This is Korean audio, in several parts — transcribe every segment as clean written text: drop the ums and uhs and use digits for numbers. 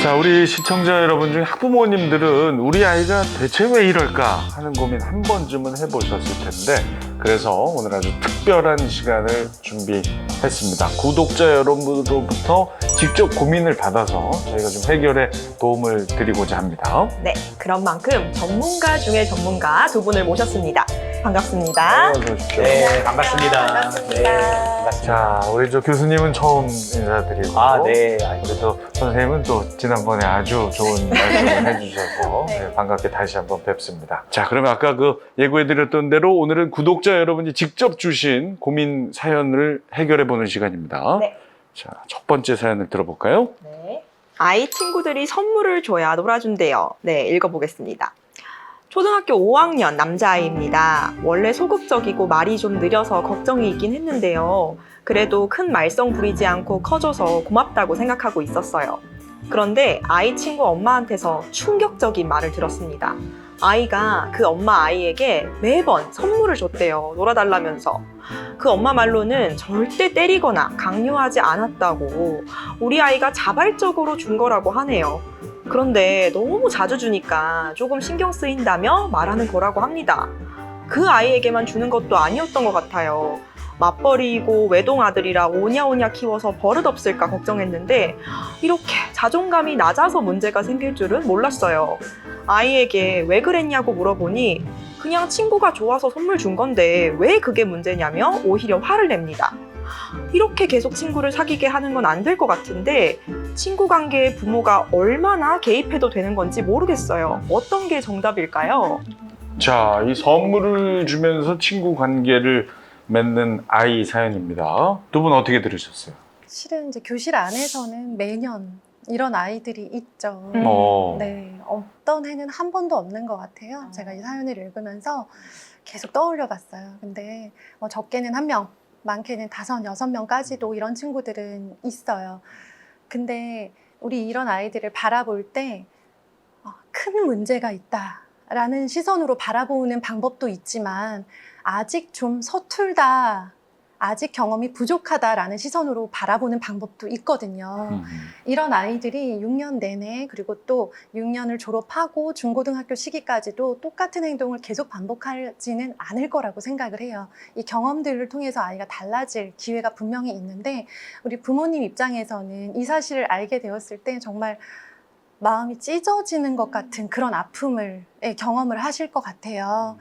자, 우리 시청자 여러분 중에 학부모님들은 우리 아이가 대체 왜 이럴까 하는 고민 한 번쯤은 해보셨을 텐데, 그래서 오늘 아주 특별한 시간을 준비했습니다. 구독자 여러분으로부터 직접 고민을 받아서 저희가 좀 해결에 도움을 드리고자 합니다. 네, 그런 만큼 전문가 중에 전문가 두 분을 모셨습니다. 반갑습니다. 어서 오십시오. 네, 반갑습니다. 반갑습니다. 네, 반갑습니다. 자, 우리 저 교수님은 처음 인사드리고, 아, 네. 우리 또 선생님은 또 지난번에 아주 좋은 말씀을 해주셔서 네. 네, 반갑게 다시 한번 뵙습니다. 자, 그러면 아까 그 예고해드렸던 대로 오늘은 구독자 여러분이 직접 주신 고민 사연을 해결해보는 시간입니다. 네. 자, 첫 번째 사연을 들어볼까요? 네. 아이 친구들이 선물을 줘야 놀아준대요. 네, 읽어보겠습니다. 초등학교 5학년 남자아이입니다. 원래 소극적이고 말이 좀 느려서 걱정이 있긴 했는데요. 그래도 큰 말썽 부리지 않고 커져서 고맙다고 생각하고 있었어요. 그런데 아이 친구 엄마한테서 충격적인 말을 들었습니다. 아이가 그 엄마 아이에게 매번 선물을 줬대요. 놀아달라면서. 그 엄마 말로는 절대 때리거나 강요하지 않았다고, 우리 아이가 자발적으로 준 거라고 하네요. 그런데 너무 자주 주니까 조금 신경 쓰인다며 말하는 거라고 합니다. 그 아이에게만 주는 것도 아니었던 것 같아요. 맞벌이이고 외동아들이라 오냐오냐 키워서 버릇없을까 걱정했는데 이렇게 자존감이 낮아서 문제가 생길 줄은 몰랐어요. 아이에게 왜 그랬냐고 물어보니 그냥 친구가 좋아서 선물 준 건데 왜 그게 문제냐며 오히려 화를 냅니다. 이렇게 계속 친구를 사귀게 하는 건 안 될 것 같은데 친구 관계에 부모가 얼마나 개입해도 되는 건지 모르겠어요. 어떤 게 정답일까요? 자, 이 선물을 주면서 친구 관계를 맺는 아이 사연입니다. 두 분 어떻게 들으셨어요? 실은 이제 교실 안에서는 매년 이런 아이들이 있죠. 네, 어떤 해는 한 번도 없는 것 같아요. 제가 이 사연을 읽으면서 계속 떠올려 봤어요. 근데 적게는 1명, 많게는 5, 6명까지도 이런 친구들은 있어요. 근데 우리 이런 아이들을 바라볼 때 큰 문제가 있다라는 시선으로 바라보는 방법도 있지만 아직 좀 서툴다, 아직 경험이 부족하다라는 시선으로 바라보는 방법도 있거든요. 이런 아이들이 6년 내내, 그리고 또 6년을 졸업하고 중고등학교 시기까지도 똑같은 행동을 계속 반복하지는 않을 거라고 생각을 해요. 이 경험들을 통해서 아이가 달라질 기회가 분명히 있는데 우리 부모님 입장에서는 이 사실을 알게 되었을 때 정말 마음이 찢어지는 것 같은 그런 아픔을 경험을 하실 것 같아요.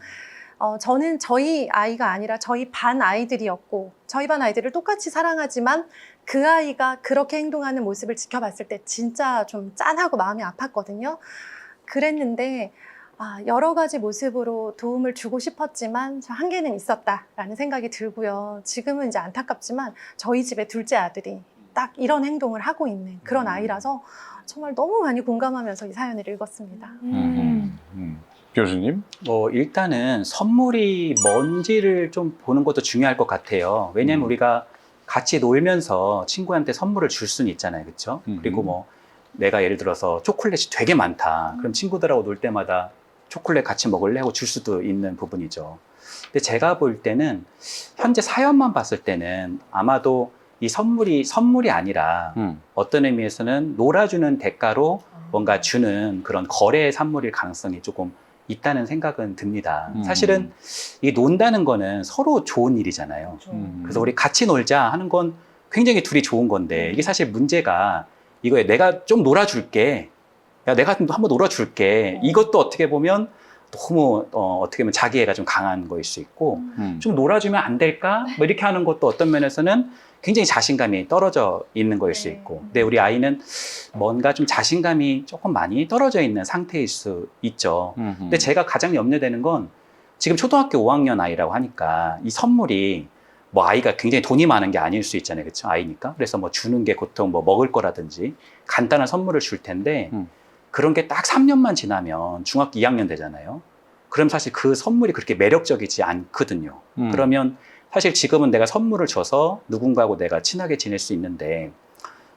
저는 저희 아이가 아니라 저희 반 아이들이었고 저희 반 아이들을 똑같이 사랑하지만 그 아이가 그렇게 행동하는 모습을 지켜봤을 때 진짜 좀 짠하고 마음이 아팠거든요. 그랬는데 여러 가지 모습으로 도움을 주고 싶었지만 저 한계는 있었다라는 생각이 들고요. 지금은 이제 안타깝지만 저희 집의 둘째 아들이 딱 이런 행동을 하고 있는 그런 아이라서 정말 너무 많이 공감하면서 이 사연을 읽었습니다. 교수님? 일단은 선물이 뭔지를 좀 보는 것도 중요할 것 같아요. 왜냐면 우리가 같이 놀면서 친구한테 선물을 줄 수는 있잖아요. 그렇죠? 그리고 뭐 내가 예를 들어서 초콜릿이 되게 많다. 그럼 친구들하고 놀 때마다 초콜릿 같이 먹을래? 하고 줄 수도 있는 부분이죠. 근데 제가 볼 때는 현재 사연만 봤을 때는 아마도 이 선물이 아니라 어떤 의미에서는 놀아주는 대가로 뭔가 주는 그런 거래의 산물일 가능성이 조금 있다는 생각은 듭니다. 사실은 이 논다는 거는 서로 좋은 일이잖아요. 그래서 우리 같이 놀자 하는 건 굉장히 둘이 좋은 건데 이게 사실 문제가 이거에 내가 좀 놀아줄게. 야, 내가 한번 놀아줄게. 이것도 어떻게 보면 너무 어떻게 보면 자기애가 좀 강한 거일 수 있고 좀 놀아주면 안 될까? 뭐 이렇게 하는 것도 어떤 면에서는 굉장히 자신감이 떨어져 있는 거일 수 있고 근데 우리 아이는 뭔가 좀 자신감이 조금 많이 떨어져 있는 상태일 수 있죠. 근데 제가 가장 염려되는 건 지금 초등학교 5학년 아이라고 하니까 이 선물이 뭐 아이가 굉장히 돈이 많은 게 아닐 수 있잖아요. 그렇죠? 아이니까. 그래서 뭐 주는 게 보통 뭐 먹을 거라든지 간단한 선물을 줄 텐데 그런 게 딱 3년만 지나면 중학교 2학년 되잖아요. 그럼 사실 그 선물이 그렇게 매력적이지 않거든요. 그러면 사실 지금은 내가 선물을 줘서 누군가하고 내가 친하게 지낼 수 있는데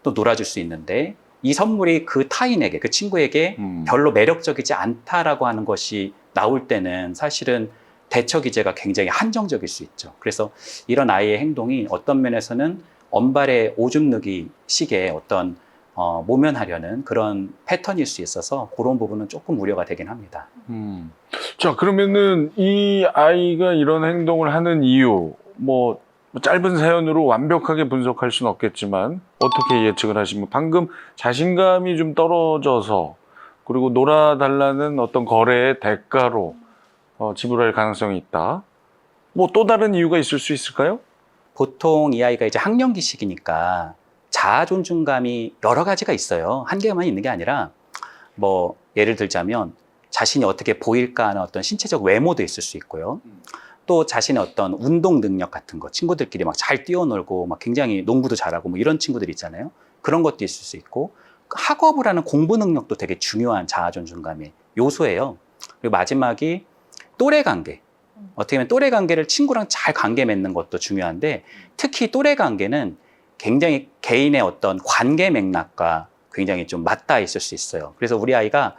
또 놀아줄 수 있는데 이 선물이 그 타인에게, 그 친구에게 별로 매력적이지 않다라고 하는 것이 나올 때는 사실은 대처 기제가 굉장히 한정적일 수 있죠. 그래서 이런 아이의 행동이 어떤 면에서는 언발의 오줌 누기 식의 어떤 모면하려는 그런 패턴일 수 있어서 그런 부분은 조금 우려가 되긴 합니다. 자, 그러면은 이 아이가 이런 행동을 하는 이유, 뭐 짧은 사연으로 완벽하게 분석할 수는 없겠지만 어떻게 예측을 하시면 방금 자신감이 좀 떨어져서 그리고 놀아달라는 어떤 거래의 대가로 지불할 가능성이 있다. 뭐 또 다른 이유가 있을 수 있을까요? 보통 이 아이가 이제 학령기 시기니까 자아 존중감이 여러 가지가 있어요. 한 개만 있는 게 아니라 뭐 예를 들자면 자신이 어떻게 보일까 하는 어떤 신체적 외모도 있을 수 있고요. 또 자신의 어떤 운동 능력 같은 거, 친구들끼리 막 잘 뛰어놀고 막 굉장히 농구도 잘하고 뭐 이런 친구들 있잖아요. 그런 것도 있을 수 있고 학업을 하는 공부 능력도 되게 중요한 자아 존중감의 요소예요. 그리고 마지막이 또래 관계. 어떻게 보면 또래 관계를 친구랑 잘 관계 맺는 것도 중요한데 특히 또래 관계는 굉장히 개인의 어떤 관계 맥락과 굉장히 좀 맞닿아 있을 수 있어요. 그래서 우리 아이가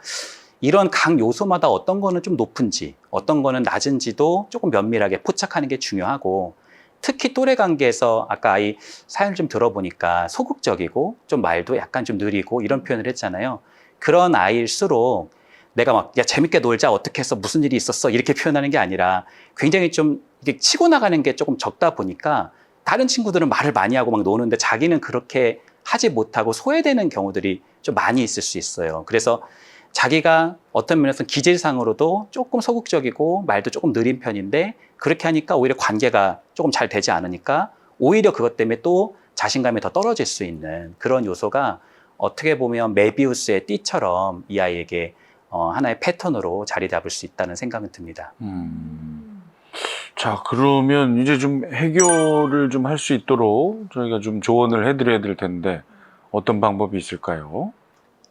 이런 각 요소마다 어떤 거는 좀 높은지 어떤 거는 낮은지도 조금 면밀하게 포착하는 게 중요하고 특히 또래 관계에서 아까 아이 사연을 좀 들어보니까 소극적이고 좀 말도 약간 좀 느리고 이런 표현을 했잖아요. 그런 아이일수록 내가 막 야 재밌게 놀자 어떻게 해서 무슨 일이 있었어 이렇게 표현하는 게 아니라 굉장히 좀 이게 치고 나가는 게 조금 적다 보니까 다른 친구들은 말을 많이 하고 막 노는데 자기는 그렇게 하지 못하고 소외되는 경우들이 좀 많이 있을 수 있어요. 그래서 자기가 어떤 면에서 기질상으로도 조금 소극적이고 말도 조금 느린 편인데 그렇게 하니까 오히려 관계가 조금 잘 되지 않으니까 오히려 그것 때문에 또 자신감이 더 떨어질 수 있는 그런 요소가 어떻게 보면 메비우스의 띠처럼 이 아이에게 하나의 패턴으로 자리 잡을 수 있다는 생각은 듭니다. 자, 그러면 이제 좀 해결을 좀 할 수 있도록 저희가 좀 조언을 해드려야 될 텐데 어떤 방법이 있을까요?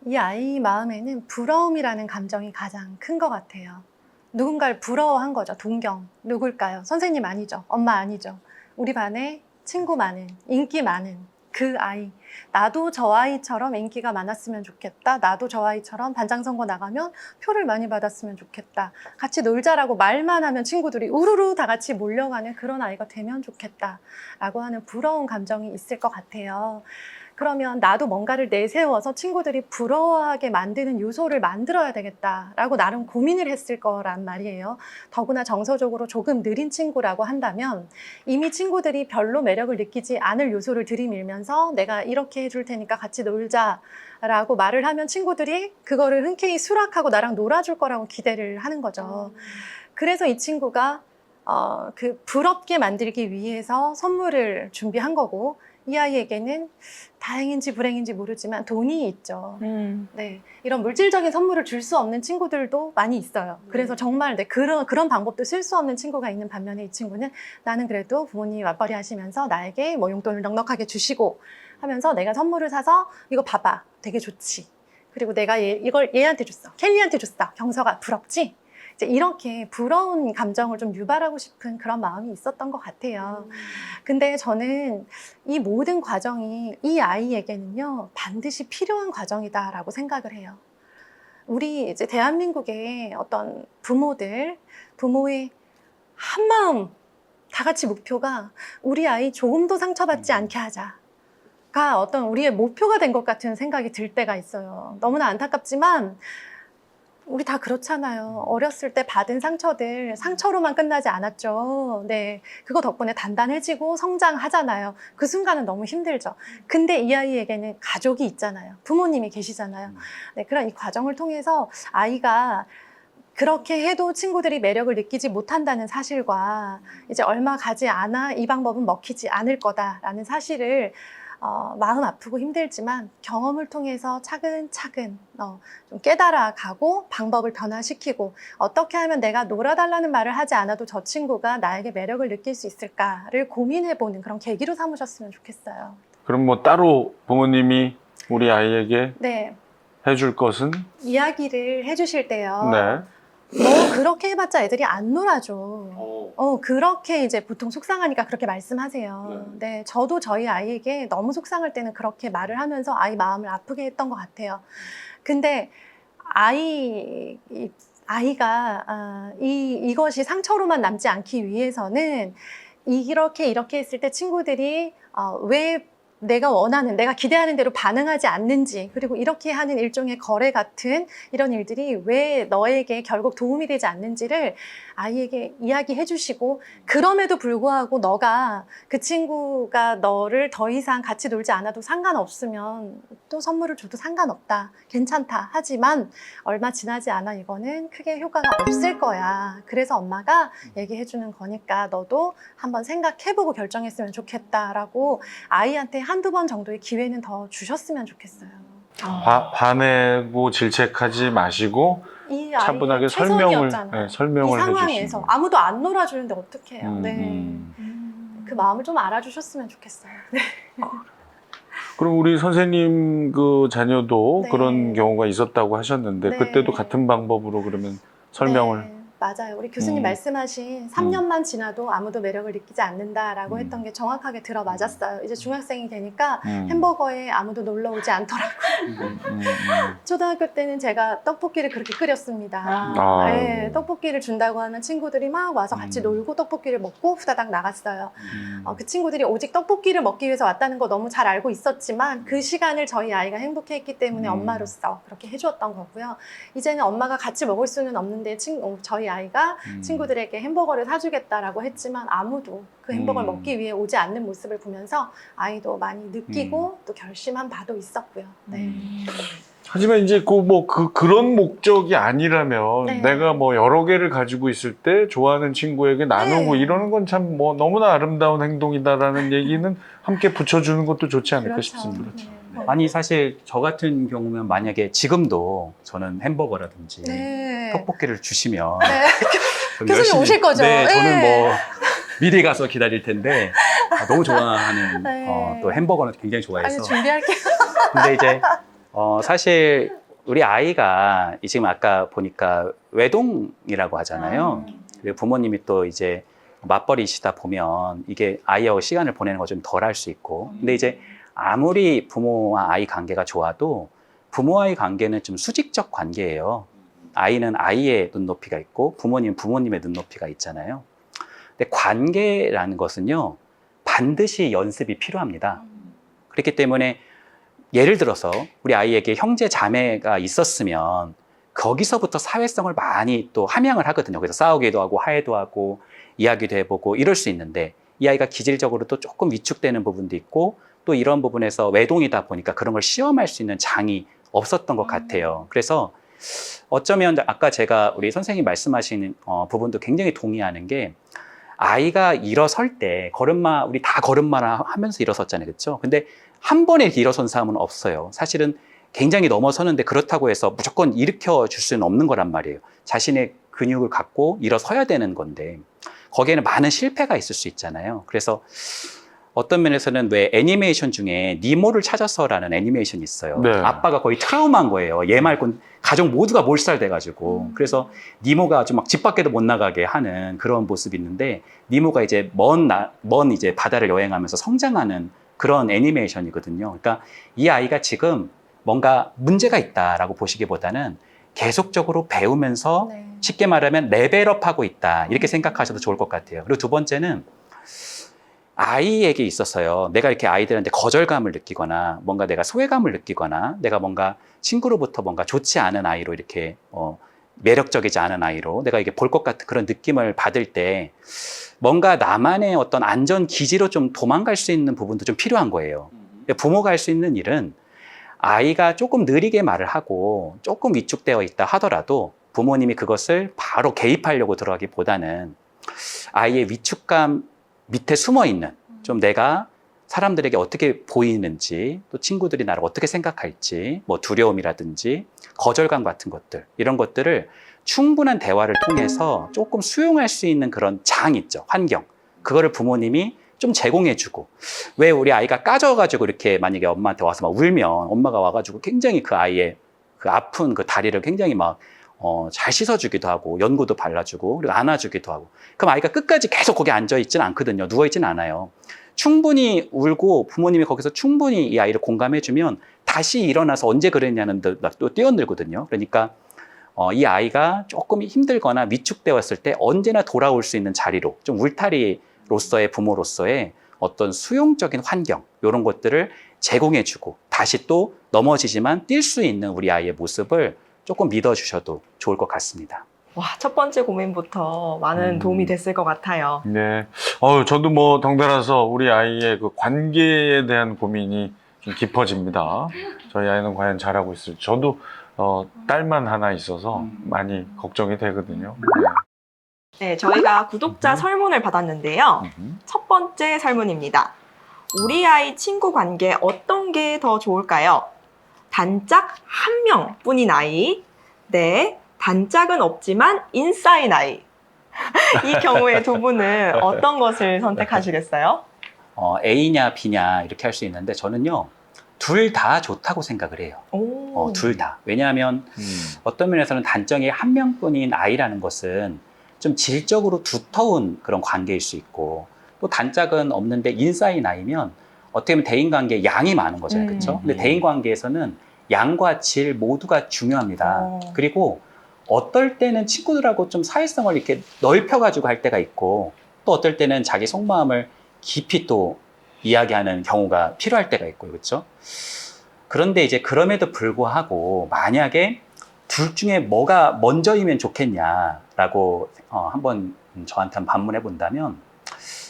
이 아이 마음에는 부러움이라는 감정이 가장 큰 것 같아요. 누군가를 부러워한 거죠. 동경. 누굴까요? 선생님 아니죠. 엄마 아니죠. 우리 반에 친구 많은, 인기 많은 그 아이. 나도 저 아이처럼 인기가 많았으면 좋겠다. 나도 저 아이처럼 반장선거 나가면 표를 많이 받았으면 좋겠다. 같이 놀자라고 말만 하면 친구들이 우르르 다 같이 몰려가는 그런 아이가 되면 좋겠다. 라고 하는 부러운 감정이 있을 것 같아요. 그러면 나도 뭔가를 내세워서 친구들이 부러워하게 만드는 요소를 만들어야 되겠다라고 나름 고민을 했을 거란 말이에요. 더구나 정서적으로 조금 느린 친구라고 한다면 이미 친구들이 별로 매력을 느끼지 않을 요소를 들이밀면서 내가 이렇게 해줄 테니까 같이 놀자라고 말을 하면 친구들이 그거를 흔쾌히 수락하고 나랑 놀아줄 거라고 기대를 하는 거죠. 그래서 이 친구가 그 부럽게 만들기 위해서 선물을 준비한 거고 이 아이에게는 다행인지 불행인지 모르지만 돈이 있죠. 네, 이런 물질적인 선물을 줄 수 없는 친구들도 많이 있어요. 그래서 정말 그런 방법도 쓸 수 없는 친구가 있는 반면에 이 친구는 나는 그래도 부모님이 맞벌이 하시면서 나에게 뭐 용돈을 넉넉하게 주시고 하면서 내가 선물을 사서 이거 봐봐 되게 좋지. 그리고 내가 이걸 얘한테 줬어. 켈리한테 줬어. 경서가 부럽지? 이제 이렇게 부러운 감정을 좀 유발하고 싶은 그런 마음이 있었던 것 같아요. 근데 저는 이 모든 과정이 이 아이에게는요, 반드시 필요한 과정이다라고 생각을 해요. 우리 이제 대한민국의 어떤 부모의 한마음 다 같이 목표가 우리 아이 조금도 상처받지 않게 하자가 어떤 우리의 목표가 된 것 같은 생각이 들 때가 있어요. 너무나 안타깝지만 우리 다 그렇잖아요. 어렸을 때 받은 상처들 상처로만 끝나지 않았죠. 네, 그거 덕분에 단단해지고 성장하잖아요. 그 순간은 너무 힘들죠. 근데 이 아이에게는 가족이 있잖아요. 부모님이 계시잖아요. 네, 그런 이 과정을 통해서 아이가 그렇게 해도 친구들이 매력을 느끼지 못한다는 사실과 이제 얼마 가지 않아 이 방법은 먹히지 않을 거다라는 사실을 마음 아프고 힘들지만 경험을 통해서 차근차근 좀 깨달아가고 방법을 변화시키고 어떻게 하면 내가 놀아달라는 말을 하지 않아도 저 친구가 나에게 매력을 느낄 수 있을까를 고민해보는 그런 계기로 삼으셨으면 좋겠어요. 그럼 뭐 따로 부모님이 우리 아이에게 네, 해줄 것은? 이야기를 해주실 때요. 네. 너 그렇게 해봤자 애들이 안 놀아줘. 그렇게 이제 보통 속상하니까 그렇게 말씀하세요. 네, 저도 저희 아이에게 너무 속상할 때는 그렇게 말을 하면서 아이 마음을 아프게 했던 것 같아요. 근데 아이가 이것이 상처로만 남지 않기 위해서는 이렇게 했을 때 친구들이 왜 내가 원하는, 내가 기대하는 대로 반응하지 않는지, 그리고 이렇게 하는 일종의 거래 같은 이런 일들이 왜 너에게 결국 도움이 되지 않는지를 아이에게 이야기해 주시고, 그럼에도 불구하고 너가 그 친구가 너를 더 이상 같이 놀지 않아도 상관없으면 또 선물을 줘도 상관없다, 괜찮다 하지만 얼마 지나지 않아 이거는 크게 효과가 없을 거야. 그래서 엄마가 얘기해 주는 거니까 너도 한번 생각해보고 결정했으면 좋겠다라고 아이한테 한두 번 정도의 기회는 더 주셨으면 좋겠어요. 화내고 질책하지 마시고 이 차분하게 아이의 설명을 최선이었잖아요. 이 설명을 상황에서 해주시는. 아무도 안 놀아주는데 어떡해요. 네. 음. 그 마음을 좀 알아주셨으면 좋겠어요. 네. 그럼 우리 선생님 그 자녀도 네. 그런 경우가 있었다고 하셨는데 네. 그때도 같은 방법으로 그러면 설명을 네, 맞아요. 우리 교수님 말씀하신 3년만 지나도 아무도 매력을 느끼지 않는다라고 했던 게 정확하게 들어맞았어요. 이제 중학생이 되니까 햄버거에 아무도 놀러 오지 않더라고요. 초등학교 때는 제가 떡볶이를 그렇게 끓였습니다. 네, 떡볶이를 준다고 하면 친구들이 막 와서 같이 놀고 떡볶이를 먹고 후다닥 나갔어요. 그 친구들이 오직 떡볶이를 먹기 위해서 왔다는 거 너무 잘 알고 있었지만 그 시간을 저희 아이가 행복해했기 때문에 엄마로서 그렇게 해주었던 거고요. 이제는 엄마가 같이 먹을 수는 없는데 저희 아이가 친구들에게 햄버거를 사주겠다라고 했지만 아무도 그 햄버거를 먹기 위해 오지 않는 모습을 보면서 아이도 많이 느끼고 또 결심한 바도 있었고요. 네. 하지만 이제 그런 목적이 아니라면 네. 내가 뭐 여러 개를 가지고 있을 때 좋아하는 친구에게 나누고 네. 이러는 건 참 뭐 너무나 아름다운 행동이다라는 얘기는 함께 붙여주는 것도 좋지 않을까 그렇죠. 싶습니다. 네. 아니 사실 저 같은 경우면 만약에 지금도 저는 햄버거라든지 네. 떡볶이를 주시면 네. 저는 교수님 열심히- 오실 거죠? 네, 저는 네. 뭐 미리 가서 기다릴 텐데 너무 좋아하는 네. 또 햄버거는 굉장히 아니, 좋아해서. 준비할게요. 근데 이제 사실 우리 아이가 지금 아까 보니까 외동이라고 하잖아요. 그리고 부모님이 또 이제 맞벌이시다 보면 이게 아이하고 시간을 보내는 거 좀 덜 할 수 있고. 근데 이제 아무리 부모와 아이 관계가 좋아도 부모와의 관계는 좀 수직적 관계예요. 아이는 아이의 눈높이가 있고 부모님은 부모님의 눈높이가 있잖아요. 근데 관계라는 것은요, 반드시 연습이 필요합니다. 그렇기 때문에 예를 들어서 우리 아이에게 형제 자매가 있었으면 거기서부터 사회성을 많이 또 함양을 하거든요. 그래서 싸우기도 하고 화해도 하고 이야기도 해보고 이럴 수 있는데 이 아이가 기질적으로 또 조금 위축되는 부분도 있고 또 이런 부분에서 외동이다 보니까 그런 걸 시험할 수 있는 장이 없었던 것 같아요. 그래서 어쩌면 아까 제가 우리 선생님이 말씀하신 부분도 굉장히 동의하는 게 아이가 일어설 때 우리 다 걸음마를 하면서 일어섰잖아요. 그렇죠? 근데 한 번에 일어선 사람은 없어요. 사실은 굉장히 넘어서는데 그렇다고 해서 무조건 일으켜 줄 수는 없는 거란 말이에요. 자신의 근육을 갖고 일어서야 되는 건데 거기에는 많은 실패가 있을 수 있잖아요. 그래서 어떤 면에서는 왜 애니메이션 중에 니모를 찾아서라는 애니메이션이 있어요. 네. 아빠가 거의 트라우마인 거예요. 얘 말고 가족 모두가 몰살돼가지고. 그래서 니모가 아주 막 집 밖에도 못 나가게 하는 그런 모습이 있는데 니모가 이제 먼 이제 바다를 여행하면서 성장하는 그런 애니메이션이거든요. 그러니까 이 아이가 지금 뭔가 문제가 있다라고 보시기보다는 계속적으로 배우면서 네. 쉽게 말하면 레벨업하고 있다 이렇게 생각하셔도 좋을 것 같아요. 그리고 두 번째는 아이에게 있어서요, 내가 이렇게 아이들한테 거절감을 느끼거나 뭔가 내가 소외감을 느끼거나 내가 뭔가 친구로부터 뭔가 좋지 않은 아이로 이렇게 매력적이지 않은 아이로 내가 이게 볼 것 같은 그런 느낌을 받을 때 뭔가 나만의 어떤 안전 기지로 좀 도망갈 수 있는 부분도 좀 필요한 거예요. 부모가 할 수 있는 일은 아이가 조금 느리게 말을 하고 조금 위축되어 있다 하더라도 부모님이 그것을 바로 개입하려고 들어가기보다는 아이의 위축감 밑에 숨어 있는 좀 내가 사람들에게 어떻게 보이는지 또 친구들이 나를 어떻게 생각할지 뭐 두려움이라든지 거절감 같은 것들 이런 것들을 충분한 대화를 통해서 조금 수용할 수 있는 그런 장 있죠. 환경. 그거를 부모님이 좀 제공해주고 왜 우리 아이가 까져가지고 이렇게 만약에 엄마한테 와서 막 울면 엄마가 와가지고 굉장히 그 아이의 그 아픈 그 다리를 굉장히 막 잘 씻어주기도 하고 연고도 발라주고 그리고 안아주기도 하고 그럼 아이가 끝까지 계속 거기 앉아있지는 않거든요. 누워있지는 않아요. 충분히 울고 부모님이 거기서 충분히 이 아이를 공감해주면 다시 일어나서 언제 그랬냐는 데 또 뛰어들거든요. 그러니까 이 아이가 조금 힘들거나 위축되었을 때 언제나 돌아올 수 있는 자리로 좀 울타리로서의 부모로서의 어떤 수용적인 환경 이런 것들을 제공해주고 다시 또 넘어지지만 뛸 수 있는 우리 아이의 모습을 조금 믿어주셔도 좋을 것 같습니다. 와, 첫 번째 고민부터 많은 도움이 됐을 것 같아요. 네. 저도 뭐 덩달아서 우리 아이의 그 관계에 대한 고민이 좀 깊어집니다. 저희 아이는 과연 잘하고 있을지. 저도 딸만 하나 있어서 많이 걱정이 되거든요. 네, 저희가 구독자 설문을 받았는데요. 네. 첫 번째 설문입니다. 우리 아이 친구 관계 어떤 게 더 좋을까요? 단짝 한 명뿐인 아이, 네, 단짝은 없지만 인싸인 아이. 이 경우에 두 분은 어떤 것을 선택하시겠어요? A냐 B냐 이렇게 할 수 있는데 저는요 둘 다 좋다고 생각을 해요. 오. 둘 다. 왜냐하면 어떤 면에서는 단짝이 한 명뿐인 아이라는 것은 좀 질적으로 두터운 그런 관계일 수 있고 또 단짝은 없는데 인싸인 아이면 어떻게 보면 대인관계에 양이 많은 거잖아요. 그렇죠? 근데 대인관계에서는 양과 질 모두가 중요합니다. 그리고 어떨 때는 친구들하고 좀 사회성을 이렇게 넓혀가지고 할 때가 있고 또 어떨 때는 자기 속마음을 깊이 또 이야기하는 경우가 필요할 때가 있고요. 그렇죠? 그런데 이제 그럼에도 불구하고 만약에 둘 중에 뭐가 먼저이면 좋겠냐라고 한번 저한테 한번 반문해 본다면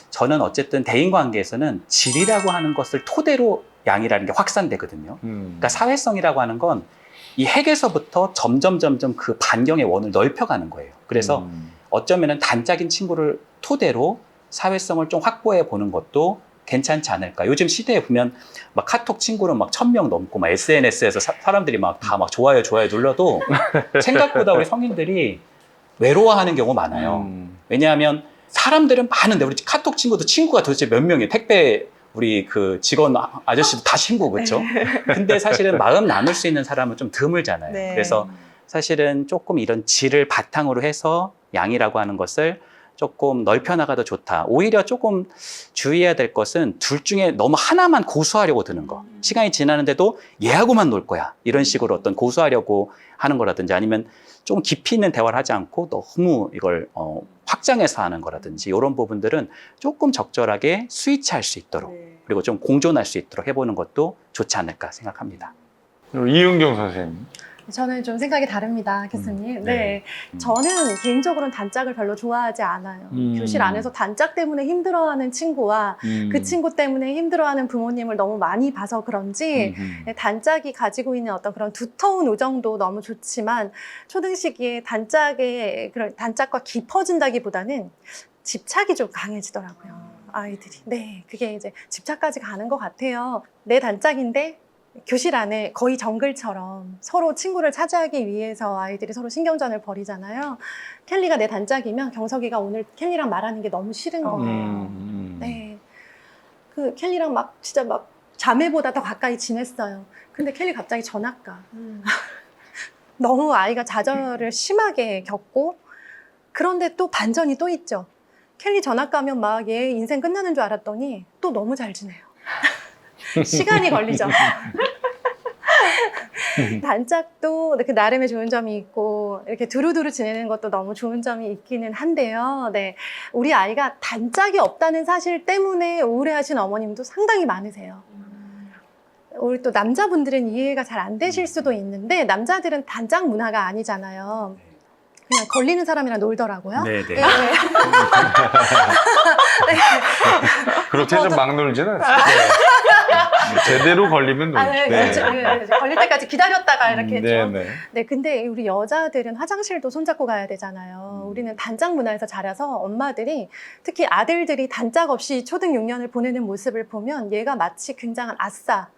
저는 어쨌든 대인관계에서는 질이라고 하는 것을 토대로 양이라는 게 확산되거든요. 그러니까 사회성이라고 하는 건 이 핵에서부터 점점 그 반경의 원을 넓혀가는 거예요. 그래서 어쩌면은 단짝인 친구를 토대로 사회성을 좀 확보해 보는 것도 괜찮지 않을까. 요즘 시대에 보면 막 카톡 친구는 막 1000명 넘고 막 SNS에서 사람들이 막 다 막 좋아요 눌러도 생각보다 우리 성인들이 외로워하는 경우 많아요. 왜냐하면 사람들은 많은데 우리 카톡 친구도 친구가 도대체 몇 명이에요? 택배 우리 그 직원 아저씨도 다 친구 그렇죠? 근데 사실은 마음 나눌 수 있는 사람은 좀 드물잖아요. 네. 그래서 사실은 조금 이런 질을 바탕으로 해서 양이라고 하는 것을 조금 넓혀나가도 좋다. 오히려 조금 주의해야 될 것은 둘 중에 너무 하나만 고수하려고 드는 거. 시간이 지나는데도 얘하고만 놀 거야. 이런 식으로 어떤 고수하려고 하는 거라든지 아니면 좀 깊이 있는 대화를 하지 않고 너무 이걸 확장해서 하는 거라든지 이런 부분들은 조금 적절하게 스위치할 수 있도록 그리고 좀 공존할 수 있도록 해보는 것도 좋지 않을까 생각합니다. 이은경 선생님. 저는 좀 생각이 다릅니다, 교수님. 네. 저는 개인적으로는 단짝을 별로 좋아하지 않아요. 교실 안에서 단짝 때문에 힘들어하는 친구와 그 친구 때문에 힘들어하는 부모님을 너무 많이 봐서 그런지 단짝이 가지고 있는 어떤 그런 두터운 우정도 너무 좋지만 초등 시기에 그런 단짝과 깊어진다기보다는 집착이 좀 강해지더라고요, 아이들이. 네, 그게 이제 집착까지 가는 것 같아요. 내 단짝인데 교실 안에 거의 정글처럼 서로 친구를 차지하기 위해서 아이들이 서로 신경전을 벌이잖아요. 켈리가 내 단짝이면 경석이가 오늘 켈리랑 말하는 게 너무 싫은 거예요. 네. 그 켈리랑 막 진짜 막 자매보다 더 가까이 지냈어요. 근데 켈리 갑자기 전학가. 너무 아이가 좌절을 심하게 겪고 그런데 또 반전이 또 있죠. 켈리 전학 가면 막 얘 인생 끝나는 줄 알았더니 또 너무 잘 지내요. 시간이 걸리죠. 단짝도 그 나름의 좋은 점이 있고 이렇게 두루두루 지내는 것도 너무 좋은 점이 있기는 한데요. 네, 우리 아이가 단짝이 없다는 사실 때문에 우울해하신 어머님도 상당히 많으세요. 우리 또 남자분들은 이해가 잘 안 되실 수도 있는데 남자들은 단짝 문화가 아니잖아요. 그냥 걸리는 사람이랑 놀더라고요. 네네. 네. 그렇게 좀 막 놀지는 않습니다. 제대로 걸리면 놀죠. 네. 걸릴 때까지 기다렸다가 이렇게 했죠. 네네. 네, 근데 우리 여자들은 화장실도 손잡고 가야 되잖아요. 우리는 단짝 문화에서 자라서 엄마들이 특히 아들들이 단짝 없이 초등 6년을 보내는 모습을 보면 얘가 마치 굉장한 아싸,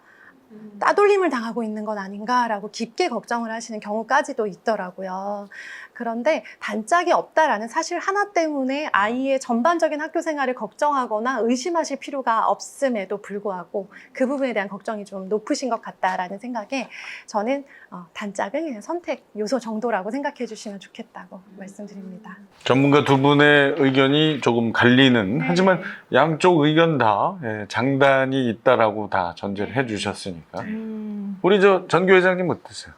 따돌림을 당하고 있는 건 아닌가라고 깊게 걱정을 하시는 경우까지도 있더라고요. 그런데 단짝이 없다라는 사실 하나 때문에 아이의 전반적인 학교 생활을 걱정하거나 의심하실 필요가 없음에도 불구하고 그 부분에 대한 걱정이 좀 높으신 것 같다라는 생각에 저는 단짝을 그냥 선택 요소 정도라고 생각해 주시면 좋겠다고 말씀드립니다. 전문가 두 분의 의견이 조금 갈리는 하지만 양쪽 의견 다 장단이 있다라고 다 전제를 해주셨으니까 우리 전 교회장님 어떠세요?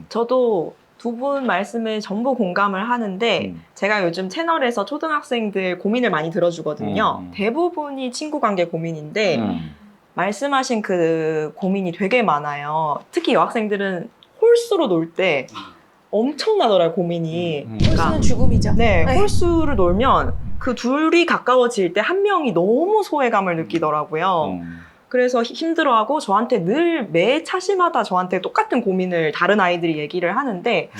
저도 두 분 말씀에 전부 공감을 하는데 제가 요즘 채널에서 초등학생들 고민을 많이 들어주거든요. 대부분이 친구 관계 고민인데 말씀하신 그 고민이 되게 많아요. 특히 여학생들은 홀수로 놀 때 엄청나더라고요, 고민이. 홀수는 죽음이죠. 네, 홀수를 놀면 그 둘이 가까워질 때 한 명이 너무 소외감을 느끼더라고요. 그래서 힘들어하고 저한테 늘 매 차시마다 저한테 똑같은 고민을 다른 아이들이 얘기를 하는데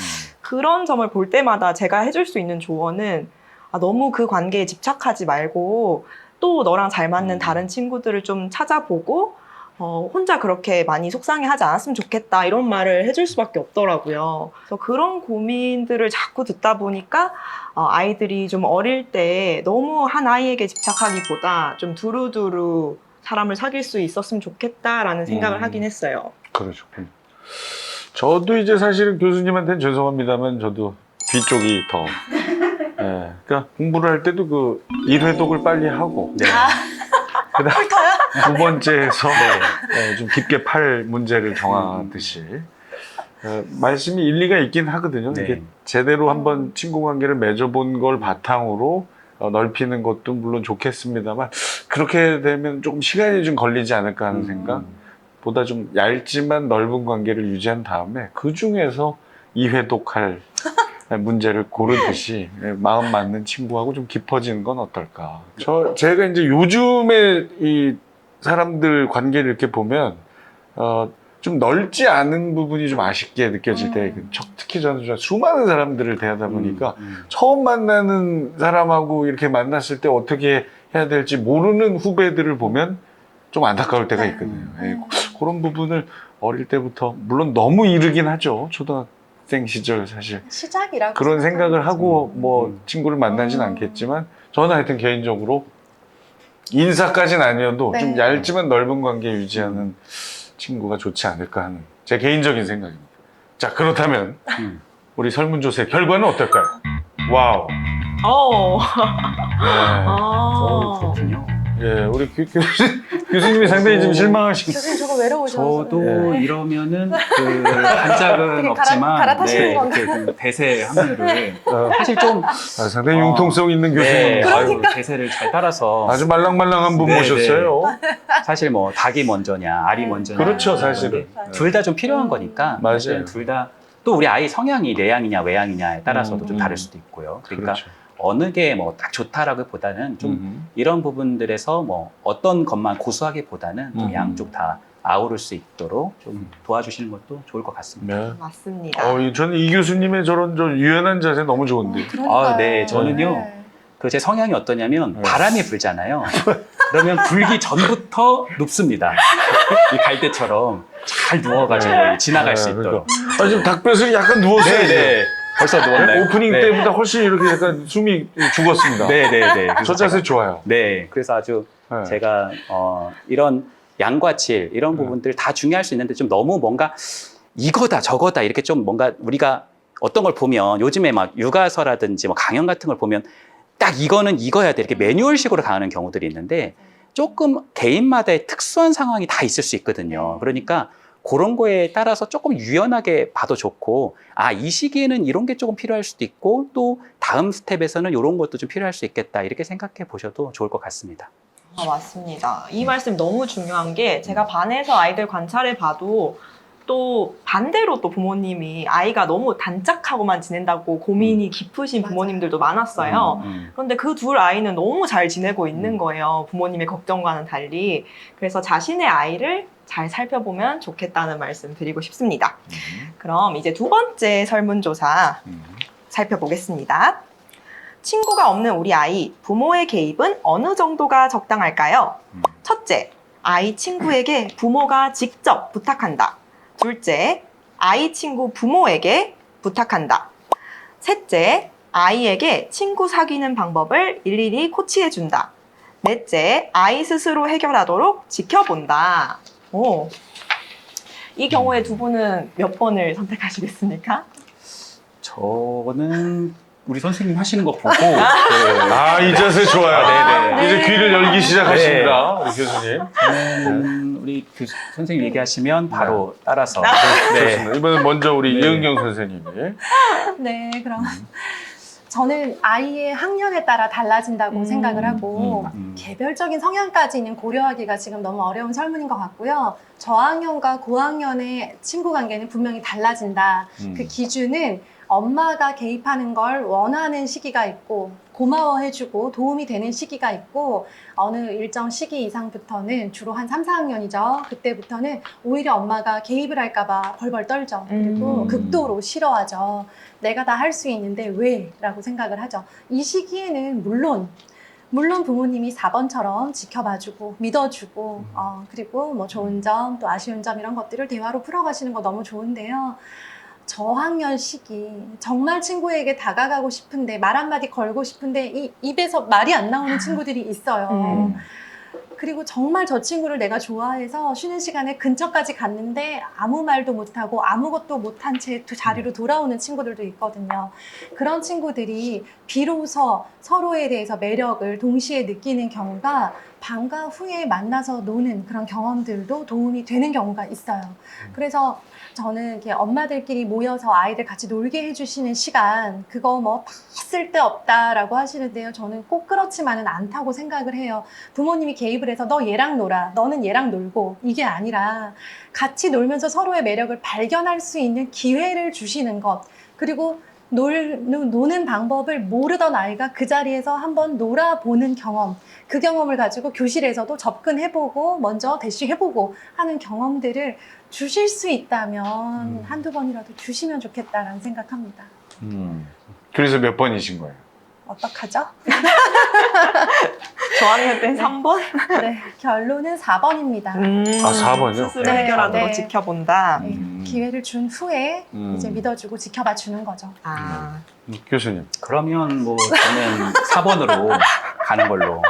그런 점을 볼 때마다 제가 해줄 수 있는 조언은 너무 그 관계에 집착하지 말고 또 너랑 잘 맞는 다른 친구들을 좀 찾아보고 혼자 그렇게 많이 속상해하지 않았으면 좋겠다 이런 말을 해줄 수밖에 없더라고요. 그래서 그런 고민들을 자꾸 듣다 보니까 아이들이 좀 어릴 때 너무 한 아이에게 집착하기보다 좀 두루두루 사람을 사귈 수 있었으면 좋겠다라는 생각을 하긴 했어요. 그러셨군요. 저도 이제 사실은 교수님한테는 죄송합니다만 저도 뒤쪽이 더. 예, 그러니까 공부를 할 때도 그 1회독을 빨리 하고. 네. 두 번째에서 좀 깊게 팔 문제를 정하듯이. 말씀이 일리가 있긴 하거든요. 네. 이게 제대로 한번 친구 관계를 맺어본 걸 바탕으로 넓히는 것도 물론 좋겠습니다만 그렇게 되면 조금 시간이 좀 걸리지 않을까 하는 생각 보다 좀 얇지만 넓은 관계를 유지한 다음에 그 중에서 2회독할 문제를 고르듯이 마음 맞는 친구하고 좀 깊어지는 건 어떨까. 제가 이제 요즘에 이 사람들 관계를 이렇게 보면 좀 넓지 않은 부분이 좀 아쉽게 느껴질 때 특히 저는 좀 수많은 사람들을 대하다 보니까 처음 만나는 사람하고 이렇게 만났을 때 어떻게 해야 될지 모르는 후배들을 보면 좀 안타까울 때가 있거든요. 그런 부분을 어릴 때부터 물론 너무 이르긴 하죠. 초등학생 시절 사실 시작이라고 그런 생각을 하고 뭐 음. 친구를 만나진 않겠지만 저는 하여튼 개인적으로 인사까지는 아니어도 네. 좀 얇지만 넓은 관계 유지하는 친구가 좋지 않을까 하는 제 개인적인 생각입니다. 자, 그렇다면 우리 설문조사의 결과는 어떨까요? 와우. 그렇군요. 예, 우리 교수님이 상당히 좀 실망하신. 교수님 저거 외로우셔서 저도 이러면은 그 반짝은 되게 없지만 갈아타시는 건가요? 이렇게 좀 대세 확률을 사실 좀 상당히 융통성 있는 교수님. 그러니까. 대세를 잘 따라서 아주 말랑말랑한 분 네, 모셨어요. 사실 뭐 닭이 먼저냐 알이 먼저냐 그렇죠, 사실은. 둘 다 좀 필요한 거니까 맞아요. 둘 다 또 우리 아이 성향이 내향이냐 외향이냐에 따라서도 좀 다를 수도 있고요. 그러니까 그렇죠. 어느 게 뭐 딱 좋다라기보다는 좀 이런 부분들에서 뭐 어떤 것만 고수하기보다는 좀 양쪽 다 아우를 수 있도록 좀 도와주시는 것도 좋을 것 같습니다. 네. 맞습니다. 저는 이 교수님의 저런 유연한 자세 너무 좋은데. 아, 네, 저는요. 네. 그 제 성향이 어떠냐면 네. 바람이 불잖아요. 그러면 불기 전부터 눕습니다. 이 갈대처럼 잘 누워가지고 지나갈 수 있도록. 지금 닭뼈슬이 약간 누웠어요. 네. 벌써 누웠나요? 오프닝 네. 때보다 훨씬 이렇게 약간 숨이 죽었습니다. 네네네. 저 자세 좋아요. 네. 그래서 아주 네. 제가 이런 양과 질 이런 부분들 다 중요할 수 있는데 좀 너무 뭔가 이거다 저거다 이렇게 좀 뭔가 우리가 어떤 걸 보면 요즘에 막 육아서라든지 뭐 강연 같은 걸 보면 딱 이거는 이거야 돼 이렇게 매뉴얼식으로 가는 경우들이 있는데 조금 개인마다의 특수한 상황이 다 있을 수 있거든요. 그러니까 그런 거에 따라서 조금 유연하게 봐도 좋고 이 시기에는 이런 게 조금 필요할 수도 있고 또 다음 스텝에서는 이런 것도 좀 필요할 수 있겠다 이렇게 생각해 보셔도 좋을 것 같습니다. 맞습니다. 이 말씀 너무 중요한 게 제가 반에서 아이들 관찰해 봐도 또 반대로 또 부모님이 아이가 너무 단짝하고만 지낸다고 고민이 깊으신 부모님들도 많았어요. 그런데 그 둘 아이는 너무 잘 지내고 있는 거예요. 부모님의 걱정과는 달리. 그래서 자신의 아이를 잘 살펴보면 좋겠다는 말씀 드리고 싶습니다. 그럼 이제 두 번째 설문조사 살펴보겠습니다. 친구가 없는 우리 아이, 부모의 개입은 어느 정도가 적당할까요? 첫째, 아이 친구에게 부모가 직접 부탁한다. 둘째, 아이 친구 부모에게 부탁한다. 셋째, 아이에게 친구 사귀는 방법을 일일이 코치해준다. 넷째, 아이 스스로 해결하도록 지켜본다. 이 경우에 두 분은 몇 번을 선택하시겠습니까? 저는 우리 선생님 하시는 거 보고 아, 이 자세 좋아요. 네네. 이제 귀를 열기 시작하십니다, 우리 교수님. 저는 우리 선생님 얘기하시면 바로 따라서 좋습니다. 이번엔 먼저 우리 네. 이은경 선생님이. 네, 그럼 저는 아이의 학년에 따라 달라진다고 생각을 하고 개별적인 성향까지는 고려하기가 지금 너무 어려운 설문인 것 같고요. 저학년과 고학년의 친구 관계는 분명히 달라진다. 그 기준은 엄마가 개입하는 걸 원하는 시기가 있고 고마워해주고 도움이 되는 시기가 있고 어느 일정 시기 이상부터는 주로 한 3, 4학년이죠. 그때부터는 오히려 엄마가 개입을 할까봐 벌벌 떨죠. 그리고 극도로 싫어하죠. 내가 다 할 수 있는데 왜? 라고 생각을 하죠. 이 시기에는 물론 부모님이 4번처럼 지켜봐주고 믿어주고 그리고 뭐 좋은 점 또 아쉬운 점 이런 것들을 대화로 풀어가시는 거 너무 좋은데요. 저학년 시기 정말 친구에게 다가가고 싶은데 말 한마디 걸고 싶은데 이 입에서 말이 안 나오는 친구들이 있어요. 그리고 정말 저 친구를 내가 좋아해서 쉬는 시간에 근처까지 갔는데 아무 말도 못하고 아무것도 못한 채 자리로 돌아오는 친구들도 있거든요. 그런 친구들이 비로소 서로에 대해서 매력을 동시에 느끼는 경우가 방과 후에 만나서 노는 그런 경험들도 도움이 되는 경우가 있어요. 그래서 저는 이렇게 엄마들끼리 모여서 아이들 같이 놀게 해주시는 시간, 그거 뭐 다 쓸데없다라고 하시는데요. 저는 꼭 그렇지만은 않다고 생각을 해요. 부모님이 개입을 해서 너 얘랑 놀아, 너는 얘랑 놀고, 이게 아니라 같이 놀면서 서로의 매력을 발견할 수 있는 기회를 주시는 것, 그리고 노는 방법을 모르던 아이가 그 자리에서 한번 놀아보는 경험, 그 경험을 가지고 교실에서도 접근해보고 먼저 대시해보고 하는 경험들을 주실 수 있다면 한두 번이라도 주시면 좋겠다라는 생각합니다. 그래서 몇 번이신 거예요? 어떡하죠? 저학년 때 3번? 네, 결론은 4번입니다. 아, 4번이요? 스스로 네, 해결하도록 네. 지켜본다. 기회를 준 후에 이제 믿어주고 지켜봐 주는 거죠. 아, 교수님. 그러면 뭐 저는 4번으로 가는 걸로.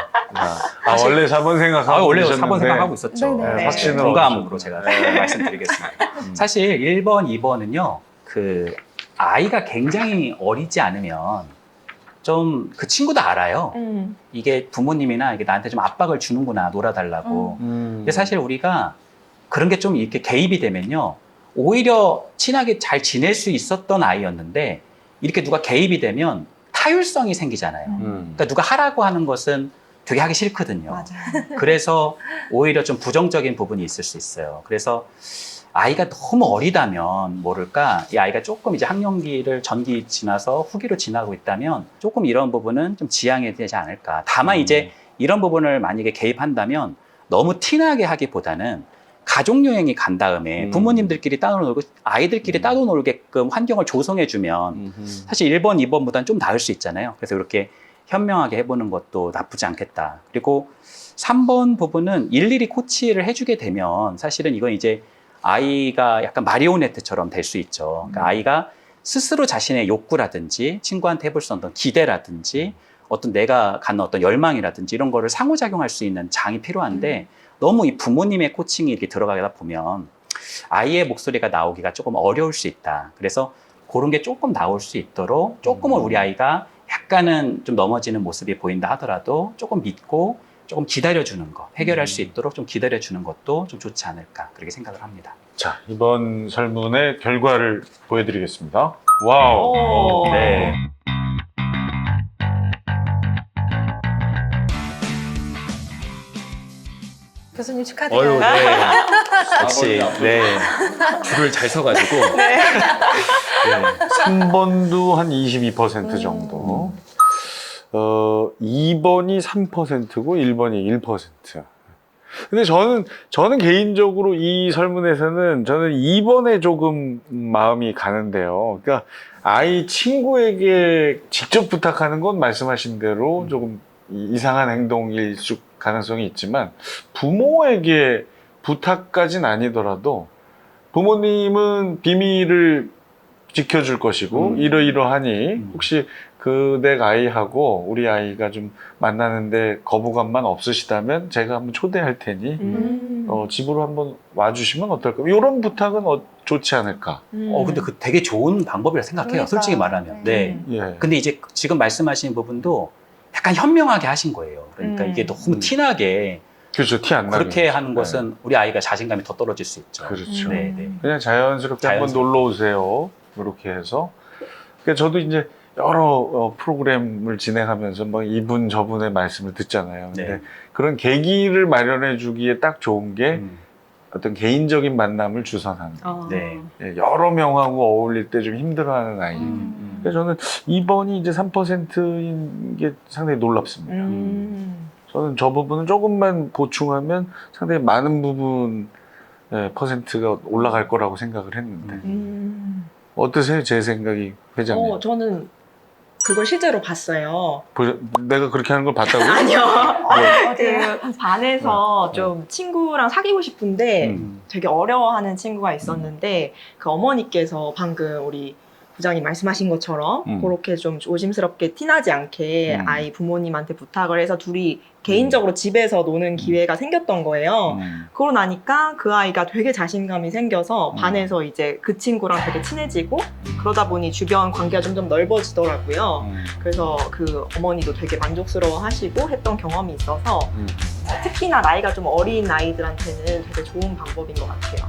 원래 4번 생각하고 원래 계셨는데. 4번 생각하고 있었죠. 네네. 네, 확신을 공감으로 얻으셨군요. 제가 네. 말씀드리겠습니다. 사실 1번, 2번은요, 그 아이가 굉장히 어리지 않으면 좀 그 친구도 알아요. 이게 부모님이나 이게 나한테 좀 압박을 주는구나, 놀아달라고. 근데 사실 우리가 그런 게 좀 이렇게 개입이 되면요, 오히려 친하게 잘 지낼 수 있었던 아이였는데 이렇게 누가 개입이 되면 타율성이 생기잖아요. 그러니까 누가 하라고 하는 것은 되게 하기 싫거든요. 맞아요. 그래서 오히려 좀 부정적인 부분이 있을 수 있어요. 그래서 아이가 너무 어리다면 모를까, 이 아이가 조금 이제 학년기를 전기 지나서 후기로 지나고 있다면 조금 이런 부분은 좀 지양해야 되지 않을까. 다만 이제 이런 부분을 만약에 개입한다면 너무 티나게 하기보다는 가족여행이 간 다음에 부모님들끼리 따로 놀고 아이들끼리 따로 놀게끔 환경을 조성해주면 사실 1번, 2번보다는 좀 나을 수 있잖아요. 그래서 이렇게 현명하게 해보는 것도 나쁘지 않겠다. 그리고 3번 부분은 일일이 코치를 해주게 되면 사실은 이건 이제 아이가 약간 마리오네트처럼 될 수 있죠. 그러니까 아이가 스스로 자신의 욕구라든지 친구한테 해볼 수 없는 기대라든지 어떤 내가 갖는 어떤 열망이라든지 이런 거를 상호작용할 수 있는 장이 필요한데 너무 이 부모님의 코칭이 이렇게 들어가다 보면 아이의 목소리가 나오기가 조금 어려울 수 있다. 그래서 그런 게 조금 나올 수 있도록 조금은 우리 아이가 약간은 좀 넘어지는 모습이 보인다 하더라도 조금 믿고 조금 기다려주는 것, 해결할 수 있도록 좀 기다려주는 것도 좀 좋지 않을까 그렇게 생각을 합니다. 자, 이번 설문의 결과를 보여드리겠습니다. 와우. 오. 네. 교수님 축하드려요. 네. 역시, 네. 줄을 잘 서가지고. 3번도 한 22% 정도. 2번이 3%고 1번이 1%. 근데 저는 개인적으로 이 설문에서는 저는 2번에 조금 마음이 가는데요. 그러니까 아이 친구에게 직접 부탁하는 건 말씀하신 대로 조금 이상한 행동일 가능성이 있지만 부모에게 부탁까진 아니더라도 부모님은 비밀을 지켜줄 것이고 이러이러하니 혹시 그댁 아이하고 우리 아이가 좀 만나는데 거부감만 없으시다면 제가 한번 초대할 테니 집으로 한번 와주시면 어떨까? 이런 부탁은 좋지 않을까? 근데 그 되게 좋은 방법이라 생각해요. 그러니까요. 솔직히 말하면. 네. 예. 근데 이제 지금 말씀하신 부분도 약간 현명하게 하신 거예요. 그러니까 이게 너무 티나게 그렇죠. 티 안 나게. 그렇게 하는 것은 우리 아이가 자신감이 더 떨어질 수 있죠. 그렇죠. 네, 네. 그냥 자연스럽게 한번 놀러 오세요. 이렇게 해서. 그러니까 저도 이제 여러 프로그램을 진행하면서 뭐 이분 저분의 말씀을 듣잖아요. 근데 네. 그런 계기를 마련해 주기에 딱 좋은 게 어떤 개인적인 만남을 주선하는. 네. 예, 여러 명하고 어울릴 때 좀 힘들어하는 아이. 그래서 저는 2번이 이제 3%인 게 상당히 놀랍습니다. 저는 저 부분을 조금만 보충하면 상당히 많은 부분 퍼센트가 올라갈 거라고 생각을 했는데 어떠세요? 제 생각이 회장님. 저는 그걸 실제로 봤어요. 내가 그렇게 하는 걸 봤다고요? 아니요. 어디요? 그 반에서 좀 친구랑 사귀고 싶은데 음. 되게 어려워하는 친구가 있었는데 그 어머니께서 방금 우리 부장님 말씀하신 것처럼 그렇게 좀 조심스럽게 티나지 않게 아이 부모님한테 부탁을 해서 둘이 개인적으로 집에서 노는 기회가 생겼던 거예요. 그러고 나니까 그 아이가 되게 자신감이 생겨서 반에서 이제 그 친구랑 되게 친해지고 그러다 보니 주변 관계가 점점 넓어지더라고요. 그래서 그 어머니도 되게 만족스러워 하시고 했던 경험이 있어서 특히나 나이가 좀 어린 아이들한테는 되게 좋은 방법인 것 같아요.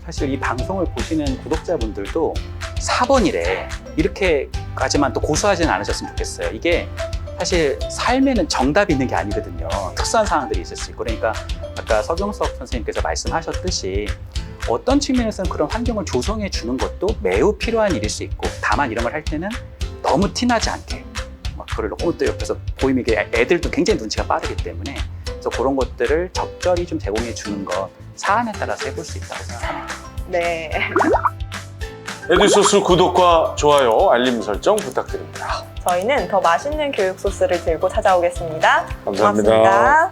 사실 이 방송을 보시는 구독자분들도 4번이래. 이렇게까지만 또 고수하지는 않으셨으면 좋겠어요. 이게 사실 삶에는 정답이 있는 게 아니거든요. 특수한 상황들이 있을 수 있고. 그러니까 아까 서경석 선생님께서 말씀하셨듯이 어떤 측면에서는 그런 환경을 조성해 주는 것도 매우 필요한 일일 수 있고, 다만 이런 걸 할 때는 너무 티나지 않게 막 그걸 너무 또 옆에서 보이면 이게 애들도 굉장히 눈치가 빠르기 때문에 그래서 그런 것들을 적절히 좀 제공해 주는 것 사안에 따라서 해볼 수 있다고 생각합니다. 네. 에듀소스 구독과 좋아요, 알림 설정 부탁드립니다. 저희는 더 맛있는 교육 소스를 들고 찾아오겠습니다. 감사합니다. 고맙습니다.